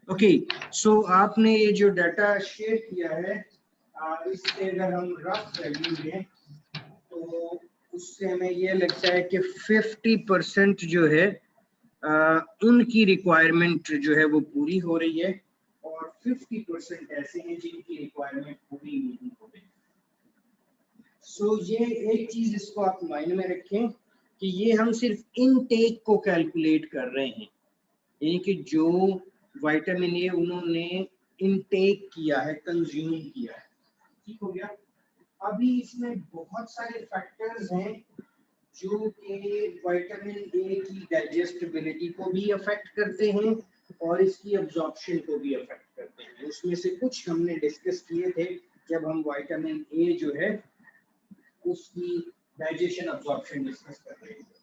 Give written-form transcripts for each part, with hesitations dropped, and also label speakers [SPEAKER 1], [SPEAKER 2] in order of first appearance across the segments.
[SPEAKER 1] Okay, so आपने ये जो डाटा शेयर किया है, इससे अगर हम रफ वैल्यू लें तो उससे हमें ये लगता है कि 50% जो है उनकी रिक्वायरमेंट जो है वो पूरी हो रही है और 50% ऐसे हैं जिनकी रिक्वायरमेंट पूरी नहीं हो रही। सो ये एक चीज इसको आप माइंड में रखें कि ये हम सिर्फ इनटेक को कैलकुलेट कर रहे हैं, यानी कि जो विटामिन ए उन्होंने इनटेक किया है, कंज्यूम किया है। ठीक हो गया। अभी इसमें बहुत सारे फैक्टर्स हैं जो कि विटामिन ए की डाइजेस्टिबिलिटी को भी अफेक्ट करते हैं और इसकी अब्जॉर्प्शन को भी अफेक्ट करते हैं। उसमें से कुछ हमने डिस्कस किए थे जब हम विटामिन ए जो है उसकी डाइजेशन अब्जॉर्प्शन डिस्कस कर रहे थे।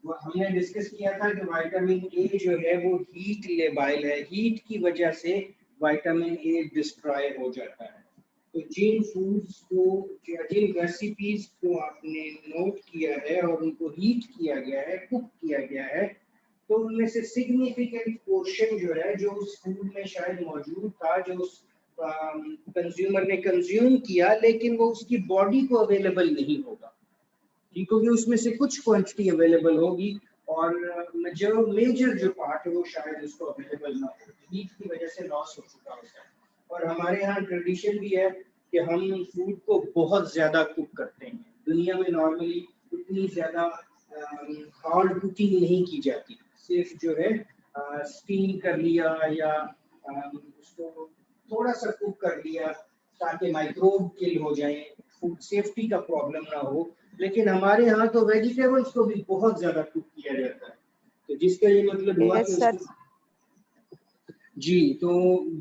[SPEAKER 1] वो हमने डिस्कस किया था कि विटामिन ए जो है वो हीट लेबाइल है, हीट की वजह से विटामिन ए डिस्ट्रॉय हो जाता है। तो जिन फूड्स को, जिन रेसिपीज को आपने नोट किया है और उनको हीट किया गया है, कुक किया गया है, तो उनमें से सिग्निफिकेंट पोर्शन जो है जो उस फूड में शायद मौजूद था, जो उस कंज्यूमर ने कंज्यूम किया, लेकिन वो उसकी बॉडी को अवेलेबल नहीं होगा। ठीक होगी, उसमें से कुछ क्वांटिटी अवेलेबल होगी और मेजर जो पार्ट है वो शायद उसको अवेलेबल ना हो, हीट की वजह से लॉस हो चुका होता है। और हमारे यहाँ ट्रेडिशन भी है कि हम फूड को बहुत ज्यादा कुक करते हैं। दुनिया में नॉर्मली इतनी ज्यादा हार्ड कुकिंग नहीं की जाती, सिर्फ जो है स्टीम कर लिया या उसको थोड़ा सा कुक कर लिया ताकि माइक्रोब किल हो जाए, फूड सेफ्टी का प्रॉब्लम ना हो। लेकिन हमारे यहाँ तो वेजिटेबल्स को भी बहुत ज्यादा कुक किया जाता है, तो जिसका ये मतलब हुआ कि उसको जी, तो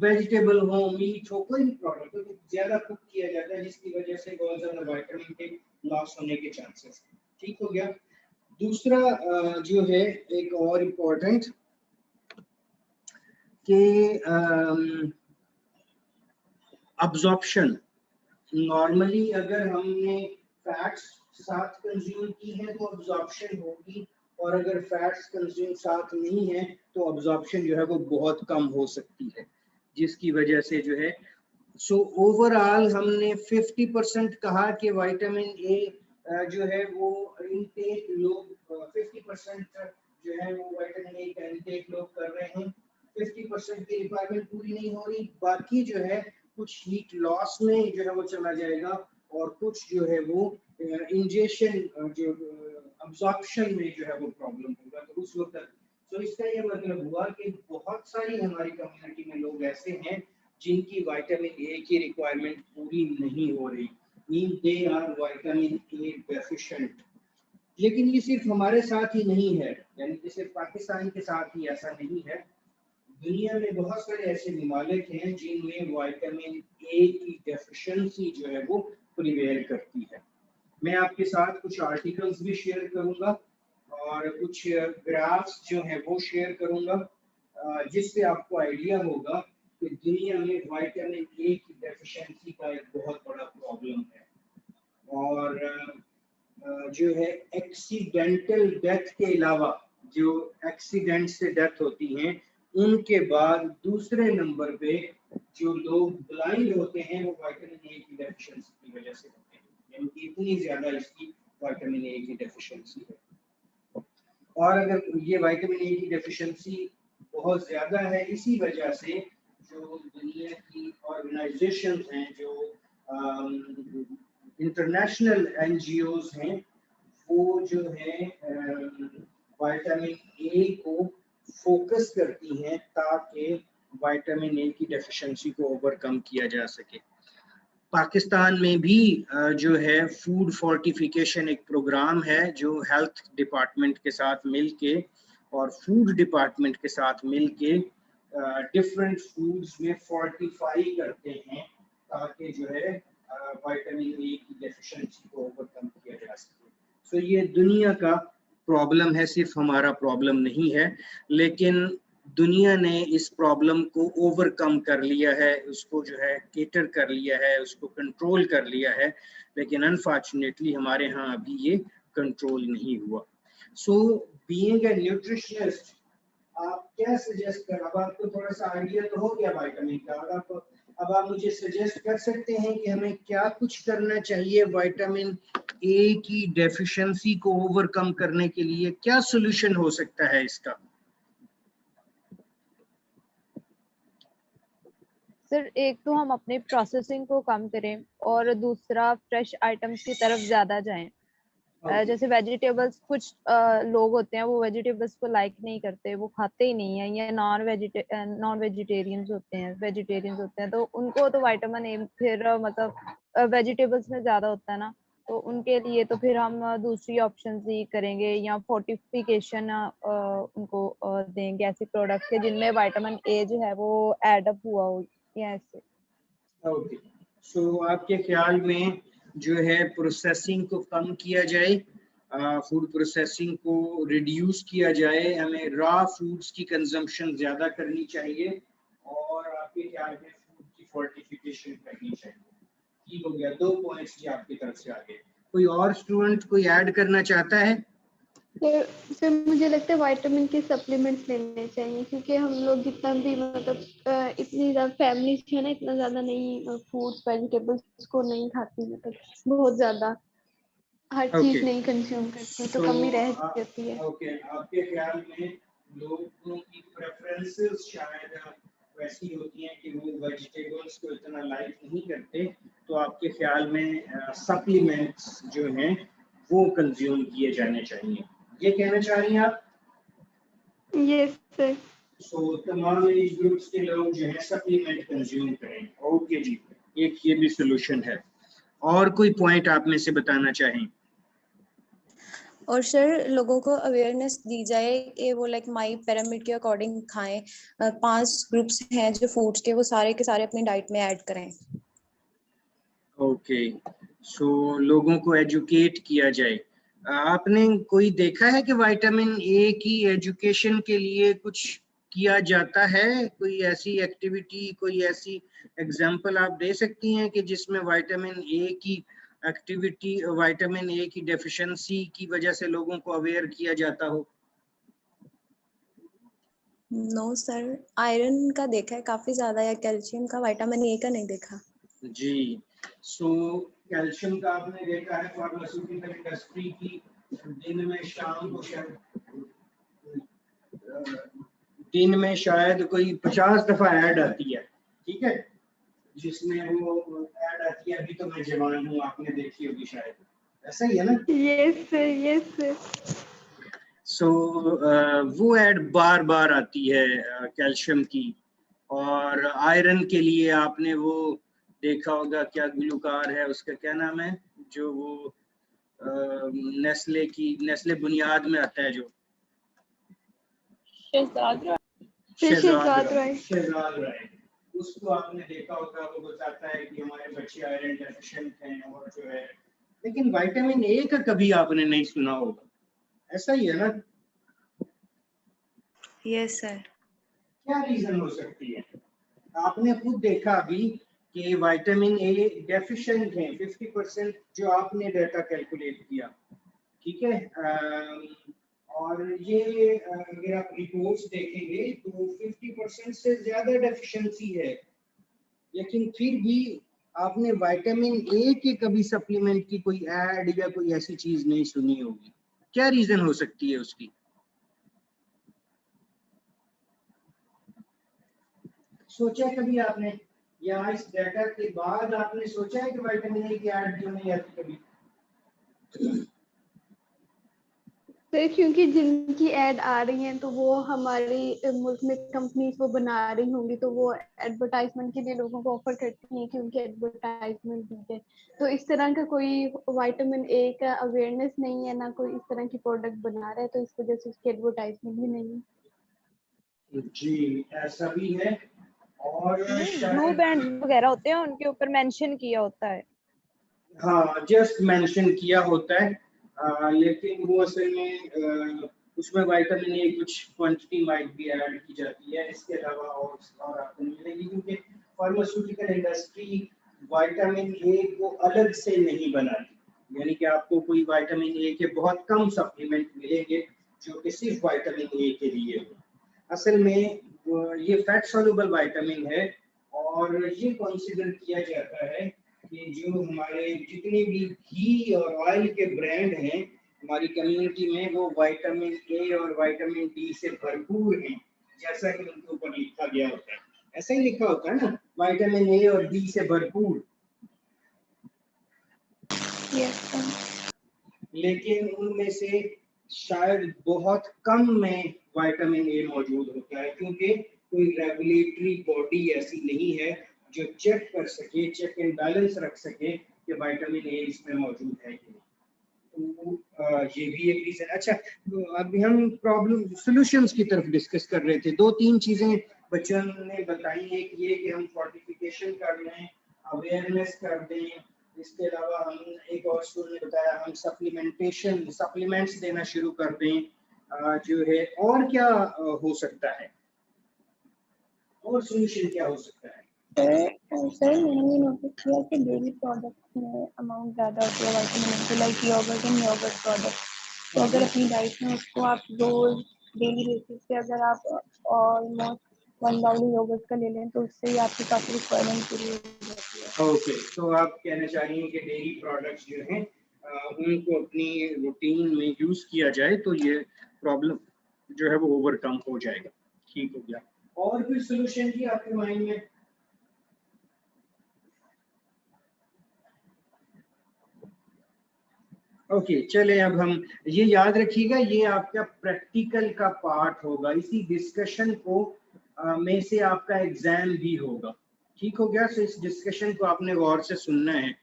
[SPEAKER 1] वेजिटेबल हो, मीट हो, कोई भी प्रोडक्ट हो, तो ज्यादा कुक किया जाता है, जिसकी वजह से बहुत ज्यादा विटामिन के लॉस होने के चांसेस। ठीक हो गया। दूसरा जो है एक और इम्पोर्टेंट कि अब्जॉर्प्शन। नॉर्मली अगर हमने फैट्स साथ कंज्यूम की है तो अब्जॉर्प्शन होगी, और अगर फैट्स कंज्यूम साथ नहीं है तो अब्जॉर्प्शन जो है वो बहुत कम हो सकती है, जिसकी वजह से जो है सो ओवरऑल हमने 50% कहा कि विटामिन ए जो है वो इनटेक लोग 50% जो है वो विटामिन ए का इनटेक लोग कर रहे हैं, 50% की रिक्वायरमेंट पूरी नहीं हो रही, बाकी जो है कुछ हीट लॉस में जो है वो चला जाएगा और कुछ जो है वो इंजेक्शन जो अब्जॉर्प्शन में जो है वो प्रॉब्लम होगा। तो उस वक्त तो इसका ये मतलब हुआ कि बहुत सारी हमारी कम्युनिटी में लोग ऐसे हैं जिनकी विटामिन ए की रिक्वायरमेंट पूरी नहीं हो रही, mean they are vitamin A deficient. लेकिन ये सिर्फ हमारे साथ ही नहीं है, यानी कि सिर्फ पाकिस्तान के साथ ही ऐसा नहीं है, दुनिया में बहुत सारे ऐसे ममालिक हैं जिनमें विटामिन ए की डेफिशिएंसी जो है वो प्रिवेल करती है। मैं आपके साथ कुछ आर्टिकल्स भी शेयर करूंगा और कुछ ग्राफ्स जो है वो शेयर करूंगा, जिससे आपको आइडिया होगा कि दुनिया में विटामिन ए की डेफिशिएंसी का एक बहुत बड़ा प्रॉब्लम है। और जो है एक्सीडेंटल डेथ के अलावा, जो एक्सीडेंट से डेथ होती हैं, उनके बाद दूसरे नंबर पे जो लोग ब्लाइंड होते हैं वो विटामिन ए की डेफिशिएंसी की वजह से होते हैं, यानी कि इतनी ज्यादा इसकी विटामिन ए की डेफिशिएंसी है। और अगर ये विटामिन ए की डेफिशिएंसी बहुत ज्यादा है, इसी वजह से जो दुनिया की ऑर्गेनाइजेशंस हैं, जो इंटरनेशनल एनजीओज हैं, वो जो है विटामिन ए को फोकस करती हैं ताकि विटामिन ए की डेफिशिएंसी को ओवरकम किया जा सके। पाकिस्तान में भी जो है फूड फोर्टिफिकेशन एक प्रोग्राम है जो हेल्थ डिपार्टमेंट के साथ मिलके और फूड डिपार्टमेंट के साथ मिलके डिफरेंट फूड्स में फोर्टिफाई करते हैं ताकि जो है विटामिन ए की डेफिशिएंसी को ओवरकम किया जा सके। सो ये दुनिया का प्रॉब्लम है, सिर्फ हमारा प्रॉब्लम नहीं है, लेकिन दुनिया ने इस प्रॉब्लम को ओवरकम कर लिया है, उसको जो है केटर कर लिया है, उसको कंट्रोल कर लिया है, लेकिन अनफॉर्चुनेटली हमारे यहाँ अभी ये कंट्रोल नहीं हुआ। सो बीइंग ए न्यूट्रिशनिस्ट, आप क्या सजेस्ट कर, अब आपको थोड़ा सा आइडिया तो हो गया विटामिन का, अब आप मुझे सजेस्ट कर सकते हैं कि हमें क्या कुछ करना चाहिए विटामिन ए की डेफिशिएंसी को ओवरकम करने के लिए, क्या सॉल्यूशन हो सकता है इसका?
[SPEAKER 2] सर एक तो हम अपने प्रोसेसिंग को कम करें और दूसरा फ्रेश आइटम्स की तरफ ज्यादा जाएं। जैसे वेजिटेबल्स, कुछ लोग होते हैं वो वेजिटेबल्स को लाइक नहीं करते, वो खाते ही नहीं है, या नॉन वेजिटेरियंस होते हैं, वेजिटेरियंस होते हैं, तो उनको तो विटामिन ए फिर मतलब वेजिटेबल्स में ज्यादा होता है ना, तो उनके लिए तो फिर हम दूसरी ऑप्शन ही करेंगे, या फोर्टिफिकेशन उनको देंगे, ऐसे प्रोडक्ट के जिनमें विटामिन ए जो है वो एडअप हुआ हो, या ऐसे।
[SPEAKER 1] ओके, सो आपके ख्याल में जो है प्रोसेसिंग को कम किया जाए, फूड प्रोसेसिंग को रिड्यूस किया जाए, हमें रॉ फूड्स की कंजम्पशन ज्यादा करनी चाहिए, और आपके ख्याल में फूड की फोर्टिफिकेशन करनी चाहिए। ठीक हो गया, 2 पॉइंट्स जी आपकी तरफ से आगे। कोई और स्टूडेंट कोई ऐड करना चाहता है?
[SPEAKER 3] सर मुझे लगता है विटामिन के सप्लीमेंट्स लेने चाहिए, क्योंकि हम लोग जितना भी मतलब इतनी ज्यादा फैमिली है ना, इतना ज्यादा नहीं फ्रूट्स वेजिटेबल्स को नहीं खाती, मतलब बहुत ज्यादा हर चीज नहीं कंज्यूम करती, तो कमी रह जाती है।
[SPEAKER 1] ओके, आपके ख्याल में लोगों की प्रेफरेंसेस शायद वैसी होती हैं कि वो वेजिटेबल्स को इतना लाइक नहीं करते, तो आपके ख्याल में सप्लीमेंट्स जो हैं वो कंज्यूम किए जाने चाहिए, ये कहना चाह रही हैं आप?
[SPEAKER 3] Yes sir.
[SPEAKER 1] सो तमाम एज ग्रुप्स के लोग जो है सप्लीमेंट कंज्यूम करें। ओके जी, एक ये भी सोल्यूशन है। और कोई पॉइंट आप में से बताना चाहें?
[SPEAKER 4] और सर लोगों को अवेयरनेस दी जाए कि वो लाइक माई पिरामिड के अकॉर्डिंग खाएं। 5 ग्रुप्स हैं जो फूड्स के, वो सारे के सारे अपनी डाइट में ऐड करें।
[SPEAKER 1] ओके, सो लोगों को एजुकेट किया जाए। आपने कोई देखा है कि विटामिन ए की एजुकेशन के लिए कुछ किया जाता है? कोई ऐसी एक्टिविटी, कोई ऐसी एग्जांपल आप दे सकती हैं कि जिसमें विटामिन ए की एक्टिविटी, विटामिन ए की डेफिशिएंसी की वजह से लोगों को अवेयर किया जाता हो?
[SPEAKER 4] नो सर, आयरन का देखा है काफी ज्यादा, या कैल्शियम का, विटामिन ए का नहीं देखा
[SPEAKER 1] जी। सो कैल्शियम का आपने देखा है फार्मास्यूटिकल इंडस्ट्री की दिन में शाम को दिन में शायद कोई 50 दफा ऐड आती है, ठीक है, जिसमें वो ऐड आती है अभी तो मैं जवान हूँ, आपने देखी होगी शायद, ऐसा ही है ना?
[SPEAKER 3] Yes sir, yes sir.
[SPEAKER 1] So वो ऐड बार बार आती है कैल्शियम की, और आयरन के लिए आपने वो देखा होगा, क्या ग्लूकार है उसका क्या नाम है, जो वो नेस्ले बुनियाद में आता है, जो शहजाद राय, उसको आपने देखा होगा, वो बताता है कि हमारे बच्चे आयरन डेफिशिएंट हैं, और जो है, लेकिन विटामिन ए का कभी आपने नहीं सुना होगा, ऐसा ही है ना?
[SPEAKER 4] Yes sir.
[SPEAKER 1] क्या रीजन हो सकती है? आपने खुद देखा अभी कि विटामिन ए डेफिशिएंट है 50%, जो आपने डाटा कैलकुलेट किया, ठीक है, और ये अगर आप रिपोर्ट्स देखेंगे तो 50% से ज्यादा डेफिशिएंसी है, लेकिन फिर भी आपने विटामिन ए के कभी सप्लीमेंट की कोई ऐड या कोई ऐसी चीज नहीं सुनी होगी। क्या रीजन हो सकती है उसकी? सोचा कभी आपने, या इस डाटा के बाद आपने सोचा है कि विटामिन ए की ऐड क्यों नहीं आती कभी?
[SPEAKER 3] सर क्योंकि जिनकी ऐड आ रही हैं तो वो हमारी मुल्क में कंपनीज वो बना रही होंगी, तो वो एडवर्टाइजमेंट के लिए लोगों को ऑफर करती हैं कि उनके एडवर्टाइजमेंट दीजिए। तो इस तरह का कोई विटामिन ए का अवेयरनेस नहीं है, ना कोई इस तरह की प्रोडक्ट बना रहा है, तो इस वजह से उसकी एडवर्टाइजमेंट भी नहीं है।
[SPEAKER 1] जी, ऐसा भी है। और
[SPEAKER 2] ब्लू बैंड वगैरह होते हैं, उनके ऊपर मेंशन किया होता है।
[SPEAKER 1] हाँ, जस्ट मेंशन किया होता है, लेकिन वो असल में उसमें विटामिन ए कुछ क्वांटिटी माइट भी ऐड की जाती है, इसके अलावा और आपको नहीं मिलेगी, क्योंकि फार्मास्यूटिकल इंडस्ट्री विटामिन ए को अलग से नहीं बनाती, यानी कि आपको कोई विटामिन ए के बहुत कम सप्लीमेंट मिलेंगे जो कि सिर्फ विटामिन ए के लिए हो। असल में ये फैट सॉल्युबल विटामिन है और ये कंसीडर किया जाता है कि जो हमारे जितने भी घी और ऑयल के ब्रांड हैं हमारी कम्युनिटी में वो विटामिन ए और विटामिन डी से भरपूर हैं, जैसा कि उनके ऊपर लिखा गया होता है। ऐसा ही लिखा होता है ना, विटामिन ए और डी से भरपूर। लेकिन उनमें से शायद बहुत कम में विटामिन ए मौजूद होता है, क्योंकि कोई रेगुलेटरी बॉडी ऐसी नहीं है जो चेक कर सके, चेक एंड बैलेंस रख सके कि विटामिन ए इसमें मौजूद है कि नहीं। तो ये भी एक रीजन। अच्छा, तो अभी हम प्रॉब्लम सॉल्यूशंस की तरफ डिस्कस कर रहे थे। दो तीन चीजें बच्चों ने बताई है कि ये कि हम फोर्टिफिकेशन कर लें, अवेयरनेस कर दें, इसके अलावा हम एक और स्कूल ने बताया हम सप्लीमेंट्स देना शुरू कर दें, जो है। और क्या हो सकता है, और सोल्यूशन क्या हो सकता है?
[SPEAKER 3] सर मैंने ये नोटिस किया कि डेयरी प्रोडक्ट्स में अमाउंट ज़्यादा होती है vitamin K, like yogurt and yogurt product. तो अगर अपनी डाइट में उसको आप रोज डेली बेसिस पे अगर आप ऑलमोस्ट 1 बाउल योगर्ट का ले लें तो उससे ही आपकी काफ़ी रिक्वायरमेंट पूरी हो जाती है।
[SPEAKER 1] ओके, तो आप कहना चाह रही हैं कि डेयरी प्रोडक्ट्स जो हैं उनको अपनी रूटीन में यूज किया जाए तो ये प्रॉब्लम जो है वो ओवरकम हो जाएगा। ठीक हो गया। और कोई सोल्यूशन जी आपके माइंड में? ओके, चले अब हम ये याद रखिएगा, ये आपका प्रैक्टिकल का पार्ट होगा। इसी डिस्कशन को में से आपका एग्जाम भी होगा। ठीक हो गया। सो इस डिस्कशन को आपने गौर से सुनना है।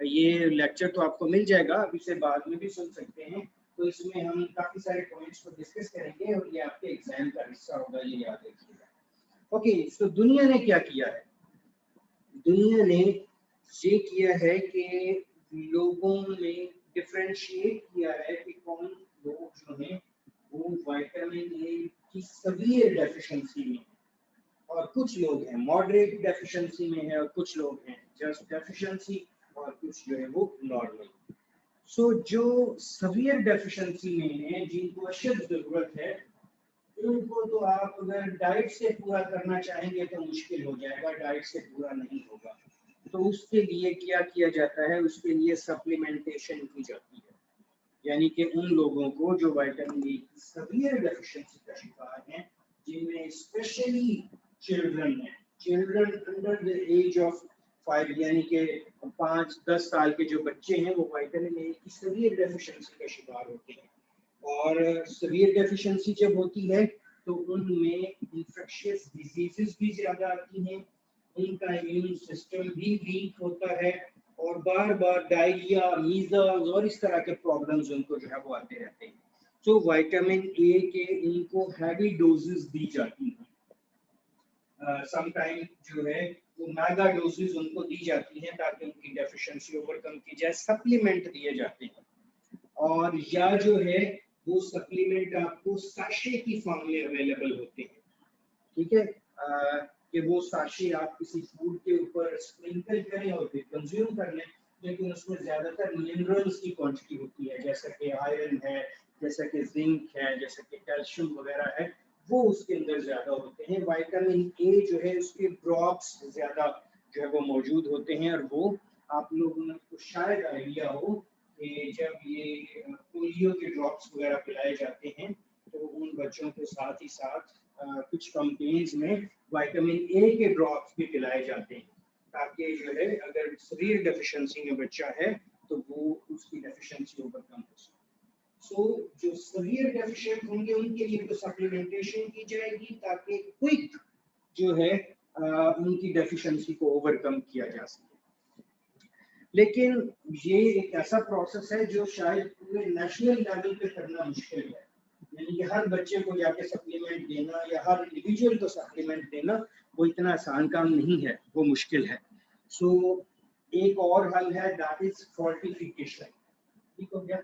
[SPEAKER 1] ये लेक्चर तो आपको मिल जाएगा, अभी से बाद में भी सुन सकते हैं। तो इसमें हम काफी सारे पॉइंट्स को डिस्कस करेंगे और ये आपके एग्जाम का हिस्सा होगा, ये याद रखिएगा। ओके, तो दुनिया ने क्या किया है? दुनिया ने ये किया है कि लोगों में डिफरेंशिएट किया है कि कौन लोग जो हैं वो विटामिन ए की सीवियर डेफिशिएंसी में, और कुछ लोग हैं मॉडरेट डेफिशिएंसी में है, और कुछ लोग हैं जस्ट डेफिशिएंसी, और कुछ जो है वो नॉर्मल। सो जो सीवियर डेफिशिएंसी में है, जिनको अशद जरूरत है, उनको तो आप अगर डाइट से पूरा करना चाहेंगे तो मुश्किल हो जाएगा, डाइट से पूरा नहीं होगा। तो उसके लिए क्या किया जाता है? उसके लिए सप्लीमेंटेशन की जाती है, यानी कि उन लोगों को जो विटामिन ए की सीवियर डेफिशिएंसी का शिकार हैं, जिनमें स्पेशली चिल्ड्रन हैं, children under the age of 5, यानी कि 5-10 साल के जो बच्चे हैं वो विटामिन ए की सीवियर डेफिशिएंसी का शिकार होते हैं। और सीवियर डेफिशिएंसी जब होती है तो उनमें इंफेक्शियस डिजीजेस भी ज्यादा आती हैं, उनका इम्यून सिस्टम भी वीक होता है, और बार बार डायरिया, मीजल्स और इस तरह के प्रॉब्लम्स उनको जो है वो आते रहते हैं। तो विटामिन ए के उनको हैवी डोजेस दी जाती हैं। समटाइम जो है वो मेगा डोजेस उनको दी जाती हैं ताकि उनकी डेफिशिएंसी ओवरकम की जाए। सप्लीमेंट दिए जाते हैं, और या जो है वो सप्लीमेंट आपको साशे की फॉर्म में अवेलेबल होते हैं। ठीक है, कि वो साशे आप किसी फूड के ऊपर स्प्रिंकल करें और फिर कंज्यूम कर लें, लेकिन उसमें ज्यादातर मिनरल्स की क्वांटिटी होती है, जैसा कि आयरन है, जैसा कि जिंक है, जैसा कि कैल्शियम वगैरह है, वो उसके अंदर ज्यादा होते हैं। विटामिन ए जो है उसके ड्रॉप्स ज्यादा जो है वो मौजूद होते हैं, और वो आप लोगों को शायद आइडिया हो कि जब ये पोलियो के ड्रॉप्स वगैरह पिलाए जाते हैं तो उन बच्चों को साथ ही साथ कुछ कंपेन्स में विटामिन ए के ड्रॉप्स भी पिलाए जाते हैं, ताकि जो है अगर सीवियर डेफिशिएंसी में बच्चा है तो वो उसकी डेफिशिएंसी ओवरकम हो सके। सो जो सीवियर डेफिशिएंट होंगे उनके लिए तो सप्लीमेंटेशन की जाएगी ताकि क्विक जो है उनकी डेफिशिएंसी को ओवरकम किया जा सके। लेकिन ये एक ऐसा प्रोसेस है जो शायद पूरे नेशनल लेवल पे करना मुश्किल है, यानी कि हर बच्चे को जाके सप्लीमेंट देना या हर इंडिविजुअल को सप्लीमेंट देना वो इतना आसान काम नहीं है, वो मुश्किल है। सो एक और हल है, दैट इज फोर्टिफिकेशन। ठीक हो गया।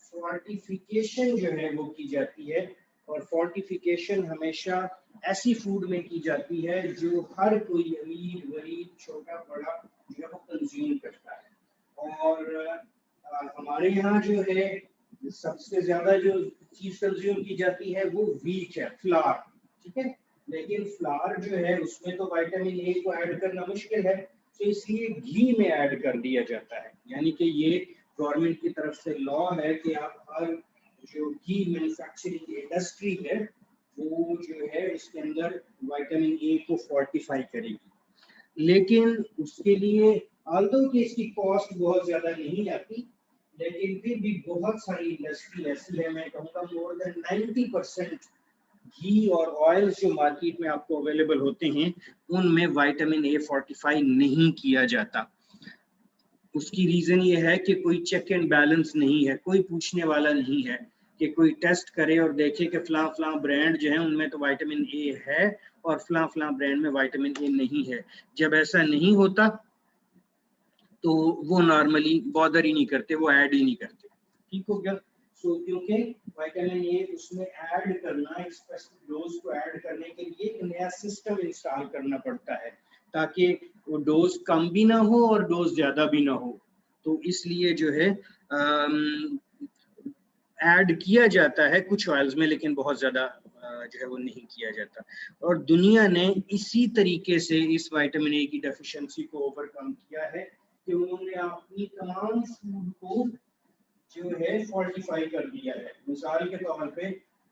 [SPEAKER 1] फोर्टिफिकेशन जो है वो की जाती है, और फोर्टिफिकेशन हमेशा ऐसी फूड में की जाती है जो हर कोई अमीर गरीब छोटा बड़ा जो है वो कंज्यूम करता है। और हमारे यहाँ जो है सबसे ज्यादा जो चीज कंज्यूम की जाती है वो व्हीट है, फ्लावर। ठीक है। लेकिन फ्लावर जो है उसमें तो विटामिन ए को ऐड करना मुश्किल है, तो इसलिए घी में ऐड कर दिया जाता है। यानी कि ये गवर्नमेंट की तरफ से लॉ है कि आप हर जो घी मैन्युफैक्चरिंग इंडस्ट्री है वो जो है इसके अंदर विटामिन ए को फोर्टिफाई करेगी। लेकिन उसके लिए ऑल्दो कि इसकी कॉस्ट बहुत ज्यादा नहीं आती, लेकिन फिर भी बहुत सारी इंडस्ट्री ऐसी है, मैं कहूँगा मोर देन 90% घी और ऑयल्स जो मार्केट में आपको अवेलेबल होते हैं उनमें विटामिन ए फोर्टिफाई नहीं किया जाता। उसकी रीजन ये है कि कोई चेक एंड बैलेंस नहीं है, कोई पूछने वाला नहीं है कि कोई टेस्ट करे और देखे कि फलां फलां ब्रांड जो है उनमें तो विटामिन ए है और फलां फलां ब्रांड में विटामिन ए नहीं है। जब ऐसा नहीं होता तो वो नॉर्मली बॉदर ही नहीं करते, वो ऐड ही नहीं करते। ठीक हो गया। सो क्योंकि विटामिन ए उसमें ऐड करना, एक स्पेसिफिक डोज को ऐड करने के लिए एक नया सिस्टम इंस्टॉल करना पड़ता है ताकि वो डोज कम भी ना हो और डोज ज्यादा भी ना हो। तो इसलिए जो है ऐड किया जाता है कुछ ऑयल्स में, लेकिन बहुत ज्यादा जो है वो नहीं किया जाता। और दुनिया ने इसी तरीके से इस विटामिन ए की डेफिशिएंसी को ओवरकम किया है कि उन्होंने अपनी तमाम फूड को जो है फोर्टिफाई कर दिया है। मिसाल के तौर पे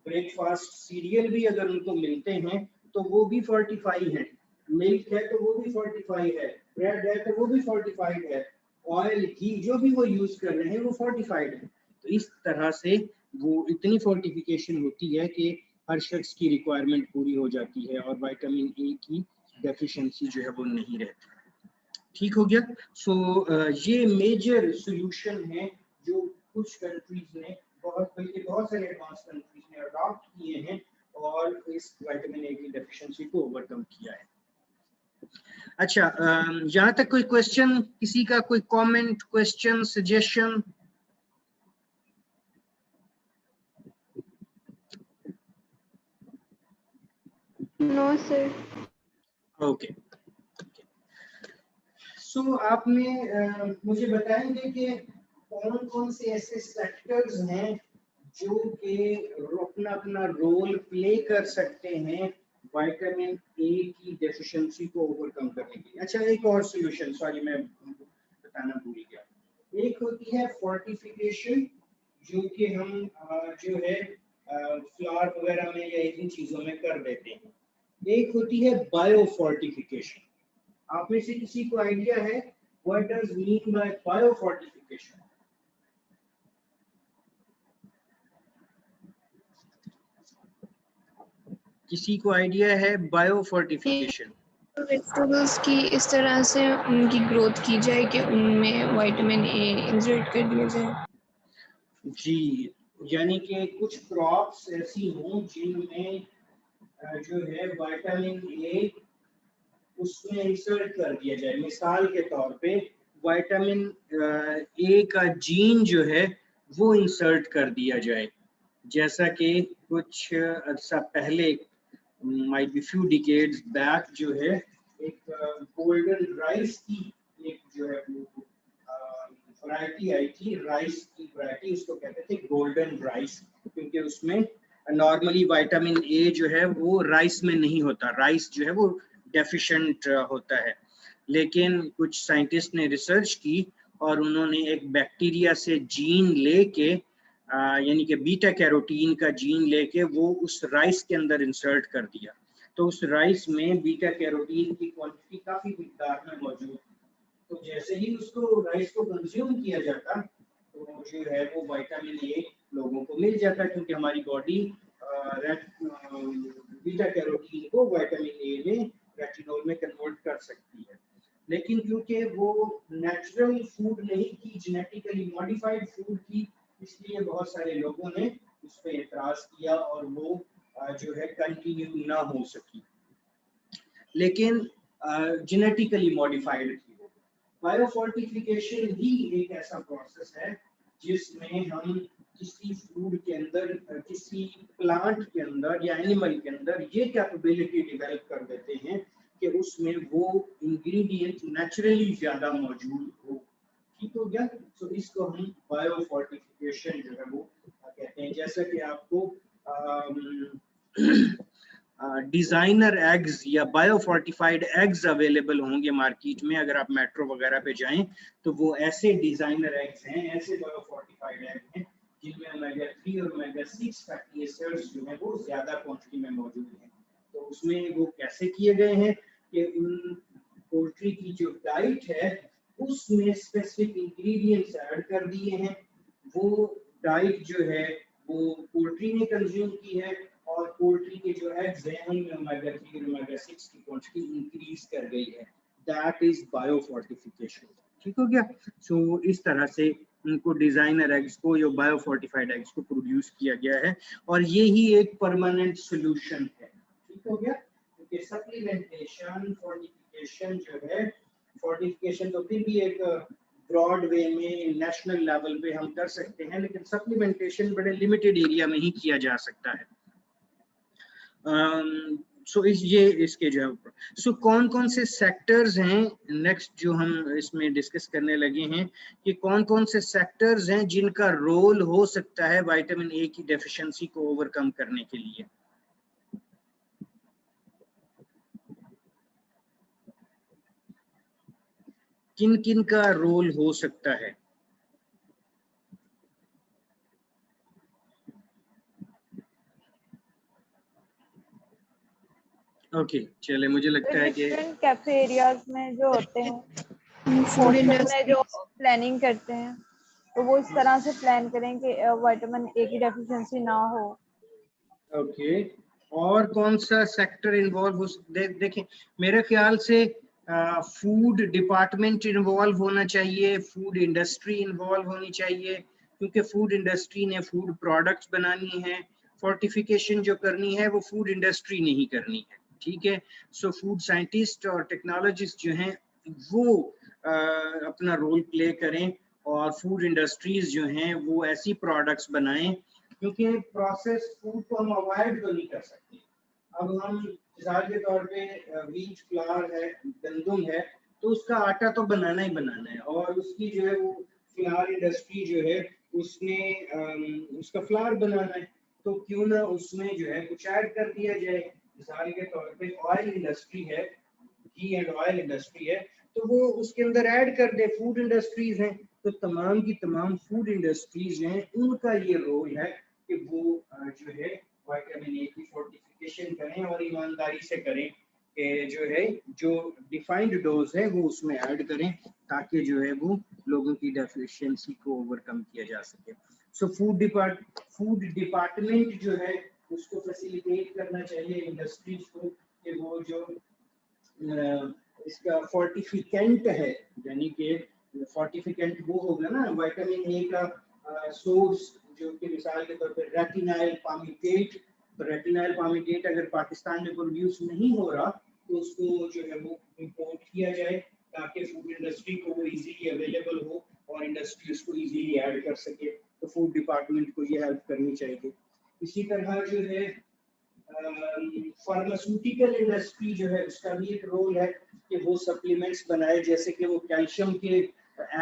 [SPEAKER 1] ब्रेकफास्ट सीरियल भी अगर उनको मिलते हैं तो वो भी फोर्टिफाई है, मिल्क है तो वो भी फोर्टिफाई है, ब्रेड है तो वो भी फोर्टिफाइड है, ऑयल घी जो भी वो यूज कर रहे हैं वो फोर्टिफाइड है। तो इस तरह से वो इतनी फोर्टिफिकेशन होती है कि हर शख्स की रिक्वायरमेंट पूरी हो जाती है और विटामिन ए की डेफिशिएंसी जो है वो नहीं रहती। ठीक हो गया। सो ये मेजर सॉल्यूशन है जो कुछ कंट्रीज ने, बहुत सारे एडवांस कंट्रीज ने अडॉप्ट किए हैं और इस विटामिन ए की डेफिशिएंसी को ओवरकम किया है। अच्छा, यहाँ तक कोई क्वेश्चन, किसी का कोई comment, question, suggestion?
[SPEAKER 3] No sir.
[SPEAKER 1] Okay. So आपने मुझे बताएंगे कि कौन कौन से ऐसे सेक्टर्स हैं जो कि अपना अपना रोल प्ले कर सकते हैं विटामिन ए की डेफिशिएंसी को ओवरकम करने के लिए। अच्छा, एक और सॉल्यूशन, सॉरी मैं बताना भूल गया। एक होती है फोर्टिफिकेशन, जो कि हम जो है फ्लावर वगैरह में या इन चीजों में कर देते हैं। एक होती है बायो फोर्टिफिकेशन। आप में से किसी को आइडिया है what does mean by bio fortification? किसी को आइडिया है बायो फोर्टिफिकेशन?
[SPEAKER 5] वेजिटेबल्स की इस तरह से उनकी ग्रोथ की जाए कि उनमें विटामिन ए इंसर्ट कर दिया जाए।
[SPEAKER 1] जी, यानी कि कुछ क्रॉप्स ऐसी हों जिनमें जो है विटामिन ए उसमें इंसर्ट कर दिया जाए। मिसाल के तौर पे विटामिन ए का जीन जो है वो इंसर्ट कर दिया जाए। जैसा कि कुछ अर्सा पहले, might be few decades back, जो है एक गोल्डन राइस की एक जो है वैरायटी आई थी, राइस की वैरायटी, उसको कहते थे गोल्डन राइस, क्योंकि उसमें नॉर्मली विटामिन ए जो है वो राइस में नहीं होता, राइस जो है वो डेफिशिएंट होता है। लेकिन कुछ साइंटिस्ट ने रिसर्च की और उन्होंने एक बैक्टीरिया से जीन लेके, यानी कि बीटा कैरोटीन का जीन लेके वो उस राइस के अंदर इंसर्ट कर दिया। तो उस राइस में बीटा कैरोटीन की क्वांटिटी काफी मिकदार में मौजूद थी। तो जैसे ही उसको राइस को कंज्यूम किया जाता तो जो है वो विटामिन ए लोगों को मिल जाता, क्योंकि हमारी बॉडी बीटा कैरोटीन को विटामिन ए में रेटिनॉल में कन्वर्ट कर सकती है। लेकिन क्योंकि वो नेचुरल फूड नहीं थी, जेनेटिकली मॉडिफाइड फूड थी, इसलिए बहुत सारे लोगों ने उस पर एतराज किया और वो जो है कंटिन्यू ना हो सकी। लेकिन जेनेटिकली मॉडिफाइड थी। बायोफोर्टिफिकेशन ही एक ऐसा प्रोसेस है जिसमें हम किसी फूड के अंदर, किसी प्लांट के अंदर या एनिमल के अंदर ये कैपेबिलिटी डेवलप कर देते हैं कि उसमें वो इंग्रेडिएंट नेचुरली ज्यादा मौजूद हो। ठीक हो गया। तो इसको हम बायोफोर्टिफिकेशन जो है वो कहते हैं। जैसा कि आपको डिजाइनर एग्स या बायोफोर्टिफाइड एग्स अवेलेबल होंगे मार्केट में। अगर आप मेट्रो वगैरह पे जाएं तो वो ऐसे डिजाइनर एग्स हैं, ऐसे बायोफोर्टिफाइड एग हैं जिनमें ओमेगा 3 और ओमेगा 6 फैटी एसिड्स जो है वो ज्यादा क्वांटिटी में मौजूद हैं। तो उसमें वो कैसे किए गए हैं कि उन पोल्ट्री की जो डाइट है उसमें स्पेसिफिक इंग्रेडिएंट्स ऐड कर दिए हैं। वो डाइट जो है वो पोल्ट्री ने कंज्यूम की है और पोल्ट्री के जो एग्स हैं उनमें ओमेगा 3 और ओमेगा 6 की क्वांटिटी इंक्रीज कर गई है। That is biofortification. ठीक हो गया। सो इस तरह से उनको डिजाइनर एग्स को या बायोफोर्टिफाइड एग्स को प्रोड्यूस किया गया है और ये ही एक परमानेंट सॉल्यूशन है। ठीक हो गया। क्योंकि सप्लीमेंटेशन फोर्टिफिकेशन जो है, फोर्टिफिकेशन तो फिर भी एक ब्रॉड वे में नेशनल लेवल पे हम कर सकते हैं, लेकिन सप्लीमेंटेशन बड़े लिमिटेड एरिया में ही किया जा सकता है। ये इसके जो है कौन कौन से सेक्टर्स हैं नेक्स्ट जो हम इसमें डिस्कस करने लगे हैं कि कौन कौन से सेक्टर्स हैं जिनका रोल हो सकता है विटामिन ए की डेफिशिएंसी को ओवरकम करने के लिए। किन किन का रोल हो सकता है? ओके चले, मुझे लगता है कि
[SPEAKER 2] डिफरेंट कैफे एरियाज में जो होते हैं
[SPEAKER 5] फूड
[SPEAKER 2] हॉस्टल में
[SPEAKER 5] इंडस्ट्री।
[SPEAKER 2] जो प्लानिंग करते हैं तो वो इस तरह से प्लान करें कि विटामिन ए की डेफिशिएंसी ना हो।
[SPEAKER 1] ओके और कौन सा सेक्टर इन्वॉल्व हो देखें मेरे ख्याल से फूड डिपार्टमेंट इन्वॉल्व होना चाहिए, फूड इंडस्ट्री इन्वॉल्व होनी चाहिए क्योंकि फूड इंडस्ट्री ने फूड प्रोडक्ट्स बनानी है। फोर्टिफिकेशन जो करनी है वो फूड इंडस्ट्री ने ही करनी है। ठीक है। सो फूड साइंटिस्ट और टेक्नोलॉजिस्ट जो हैं वो अपना रोल प्ले करें और फूड इंडस्ट्रीज जो हैं वो ऐसी प्रोडक्ट्स बनाएं क्योंकि प्रोसेस फूड को हम अवॉइड तो नहीं कर सकते। अब हम मिसाल के तौर पे व्हीट फ्लावर है, गंदम है, तो उसका आटा तो बनाना ही बनाना है और उसकी जो है वो फ्लावर इंडस्ट्री जो है उसने उसका फ्लावर बनाना है, तो क्यों ना उसमें जो है कुछ ऐड कर दिया जाए। मिसाल के तौर पे ऑयल इंडस्ट्री है, घी एंड ऑयल इंडस्ट्री है, तो वो उसके अंदर ऐड कर दे। फूड इंडस्ट्रीज हैं तो तमाम की तमाम फूड इंडस्ट्रीज हैं, उनका ये रोल है कि वो जो है विटामिन ए की फोर्टिफिकेशन करें और ईमानदारी से करें कि जो है जो डिफाइंड डोज है वो उसमें ऐड करें ताकि जो है वो लोगों की डेफिशिएंसी को ओवरकम किया जा सके। सो फूड डिपार्टमेंट जो है उसको फैसिलिटेट करना चाहिए इंडस्ट्रीज को कि वो जो इसका फोर्टिफिकेंट है, यानी कि फोर्टिफिकेंट वो होगा ना विटामिन ए का सोर्स, जो कि मिसाल के तौर पर रेटिनाइल पामिटेट। तो रेटिनाइल पामिटेट अगर पाकिस्तान में प्रोड्यूस नहीं हो रहा तो उसको जो है वो इंपोर्ट किया जाए ताकि फूड इंडस्ट्री को वो इजीली अवेलेबल हो और इंडस्ट्री उसको इजीली ऐड कर सके। तो फूड डिपार्टमेंट को ये हेल्प करनी चाहिए। इसी तरह जो है फार्मास्यूटिकल इंडस्ट्री जो है उसका भी एक रोल है कि वो सप्लीमेंट्स बनाए, जैसे कि वो कैल्शियम के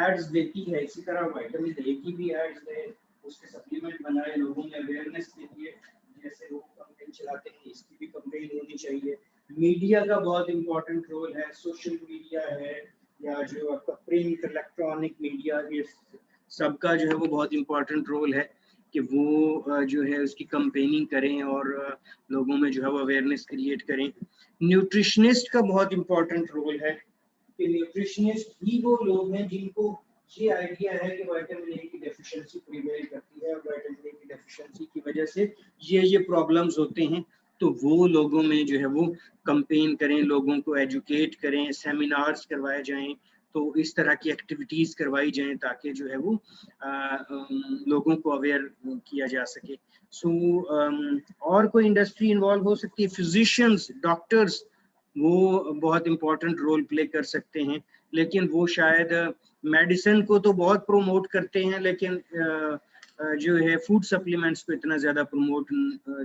[SPEAKER 1] एड्स देती है, इसी तरह विटामिन ए की भी एड्स दे, उसके सप्लीमेंट बनाए, लोगों में अवेयरनेस देती है। जैसे वो कंपेन चलाते हैं इसकी भी कंपेन होनी चाहिए। मीडिया का बहुत इंपॉर्टेंट रोल है, सोशल मीडिया है या जो आपका प्रिंट इलेक्ट्रॉनिक मीडिया, ये सबका जो है वो बहुत इंपॉर्टेंट रोल है कि वो जो है उसकी कंपेनिंग करें और लोगों में जो है वो अवेयरनेस क्रिएट करें। न्यूट्रिशनिस्ट का बहुत इंपॉर्टेंट रोल है कि न्यूट्रिशनिस्ट ही वो लोग हैं जिनको ये आइडिया है कि विटामिन ए की डेफिशिएंसी प्रिवेल करती है और विटामिन ए की डेफिशिएंसी की वजह से ये प्रॉब्लम्स होते हैं, तो वो लोगों में जो है वो कंपेन करें, लोगों को एजुकेट करें, सेमिनार्स करवाए जाएं, तो इस तरह की एक्टिविटीज करवाई जाएं ताकि जो है वो लोगों को अवेयर किया जा सके। सो और कोई इंडस्ट्री इन्वॉल्व हो सकती है, फिजिशियंस, डॉक्टर्स, वो बहुत इंपॉर्टेंट रोल प्ले कर सकते हैं, लेकिन वो शायद मेडिसिन को तो बहुत प्रोमोट करते हैं लेकिन जो है फूड सप्लीमेंट्स को इतना ज़्यादा प्रमोट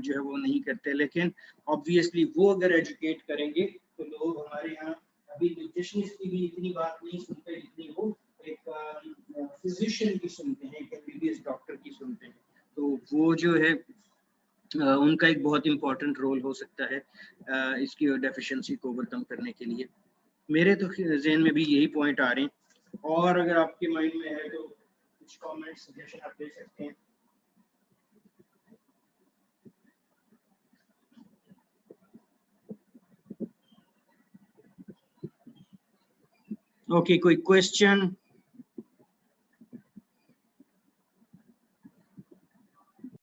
[SPEAKER 1] जो है वो नहीं करते। लेकिन ऑब्वियसली वो अगर एजुकेट करेंगे तो लोग हमारे यहाँ अभी न्यूट्रिशनिस्ट की भी इतनी बात नहीं सुनते जितनी वो एक फिजिशियन की सुनते हैं, एक एमबीबीएस डॉक्टर की सुनते हैं। तो वो जो है उनका एक बहुत इम्पोर्टेंट रोल हो सकता है इसकी डेफिशिएंसी को ओवरकम करने के लिए। मेरे तो जहन में भी यही पॉइंट आ रहे हैं, और अगर आपके माइंड में है तो कुछ कमेंट सजेशन आप दे सकते हैं। ओके, कोई क्वेश्चन?